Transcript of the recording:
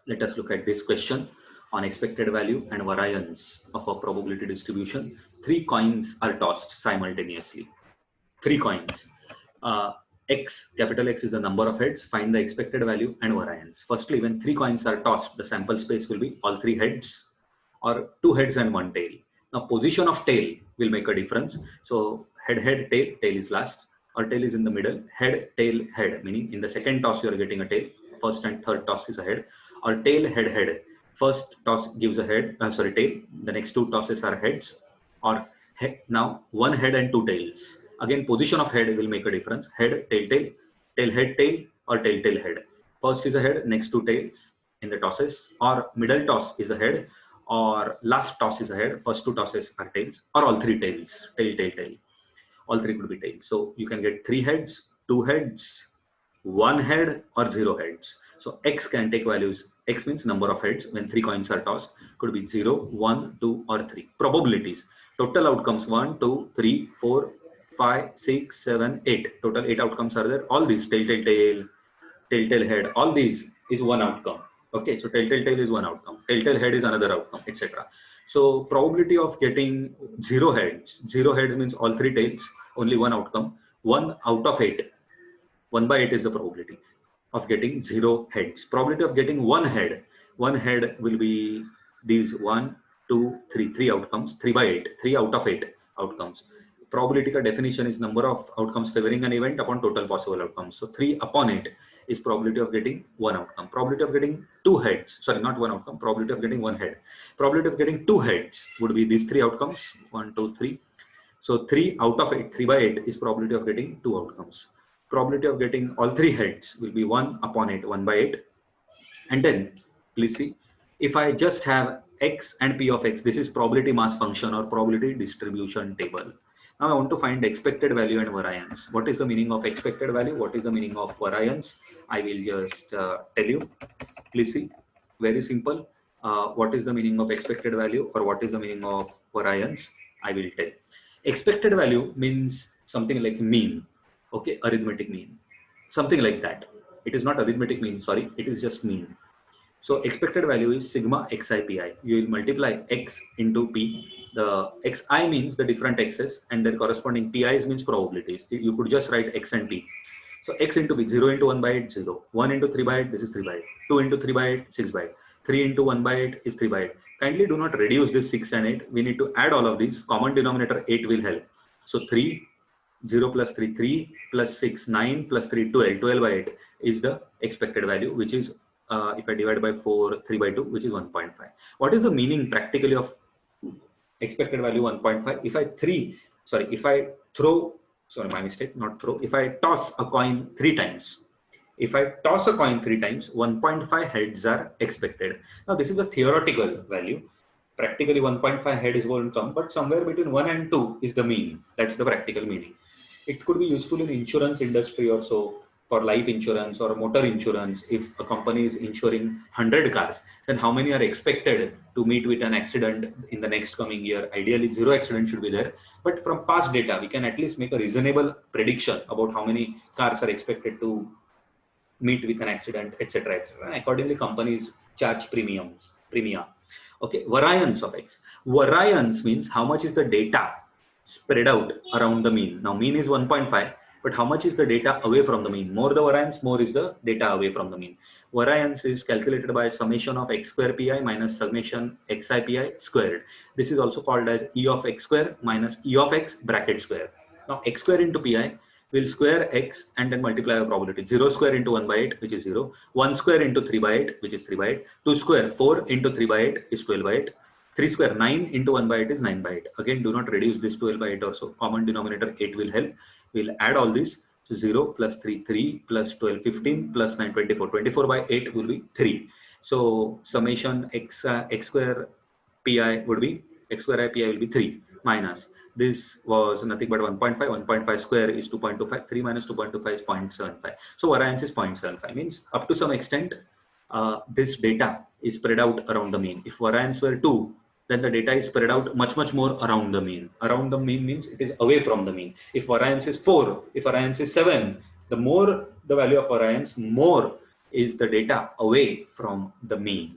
Let us look at this question on expected value and variance of a probability distribution. Three coins are tossed simultaneously. Three coins. X, capital X is the number of heads. Find the expected value and variance. Firstly, when three coins are tossed, the sample space will be all three heads or two heads and one tail. Now, position of tail will make a difference. So, head, head, tail, tail is last, or tail is in the middle. Head, tail, head, meaning in the second toss you are getting a tail. First and third toss is a head, or tail, head, head. First toss gives a head, tail. The next two tosses are heads, or now one head and two tails. Again, position of head will make a difference. Head, tail, tail, tail, head, tail, or tail, tail, head. First is a head, next two tails in the tosses, or middle toss is a head, or last toss is a head. First two tosses are tails, or all three tails. Tail, tail, tail. All three could be tails. So you can get three heads, two heads, one head, or zero heads. So X can take values. X means number of heads when three coins are tossed. Could be 0, 1, 2, or 3. Probabilities. Total outcomes 1, 2, 3, 4, 5, 6, 7, 8. Total 8 outcomes are there. All these tail, tail, tail, tail, tail, head. All these is one outcome. Okay, so tail, tail, tail is one outcome. Tail, tail, head is another outcome, etc. So probability of getting zero heads. Zero heads means all three tails. Only one outcome. 1 out of 8. 1 by 8 is the probability of getting zero heads. Probability of getting one head will be these 1, 2, 3, 3 outcomes, 3 by 8, 3 out of 8 outcomes. Probability ka definition is number of outcomes favoring an event upon total possible outcomes. So 3 upon 8 is probability of getting one outcome. Probability of getting two heads, sorry, not one outcome, probability of getting one head. Probability of getting two heads would be these three outcomes, 1, 2, 3. So 3 out of 8, 3 by 8 is probability of getting two outcomes. Probability of getting all three heads will be 1 upon 8, 1 by 8. And then, please see, if I just have x and p of x, this is probability mass function or probability distribution table. Now I want to find expected value and variance. What is the meaning of expected value? What is the meaning of variance? I will just tell you. Please see, very simple. What is the meaning of expected value or what is the meaning of variance? I will tell. Expected value means something like mean. Okay, arithmetic mean, something like that. It is not arithmetic mean, sorry, it is just mean. So expected value is sigma xi pi. You will multiply x into p. The xi means the different x's and their corresponding pi's means probabilities. You could just write x and p. So x into p, 0 into 1 by 8, 0. 1 into 3 by 8, this is 3 by 8. 2 into 3 by 8, 6 by 8. 3 into 1 by 8 is 3 by 8. Kindly do not reduce this 6 and 8. We need to add all of these. Common denominator 8 will help. So 3, 0 plus 3, 3 plus 6, 9 plus 3, 12. 12 by 8 is the expected value, which is, if I divide by 4, 3 by 2, which is 1.5. What is the meaning practically of expected value 1.5? If I throw, sorry, my mistake, not throw. If I toss a coin 3 times, if I toss a coin 3 times, 1.5 heads are expected. Now this is a theoretical value. Practically 1.5 head is won't come, but somewhere between 1 and 2 is the mean. That's the practical meaning. It could be useful in insurance industry also, for life insurance or motor insurance. If a company is insuring 100 cars, then how many are expected to meet with an accident in the next coming year? Ideally, zero accident should be there. But from past data, we can at least make a reasonable prediction about how many cars are expected to meet with an accident, etc., etc. Accordingly, companies charge premia. Okay, variance of x. Variance means how much is the data spread out around the mean. Now mean is 1.5, but how much is the data away from the mean? More the variance, more is the data away from the mean. Variance is calculated by summation of x square pi minus summation xi pi squared. This is also called as e of x square minus e of x bracket square. Now x square into pi will square x and then multiply the probability. 0 square into 1 by 8, which is 0. 1 square into 3 by 8, which is 3 by 8. 2 square, 4 into 3 by 8 is 12 by 8. 3 square, 9 into 1 by 8 is 9 by 8. Again, do not reduce this 12 by 8 or so. Common denominator 8 will help. We'll add all this. So 0 plus 3, 3 plus 12, 15 plus 9, 24. 24 by 8 will be 3. So summation x square pi would be, x square I pi will be 3 minus. This was nothing but 1.5. 1.5 square is 2.25. 3 minus 2.25 is 0.75. So variance is 0.75. Means up to some extent, this data is spread out around the mean. If variance were 2, then the data is spread out much more around the mean. Around the mean means it is away from the mean. If variance is 4, if variance is 7, the more the value of variance, more is the data away from the mean.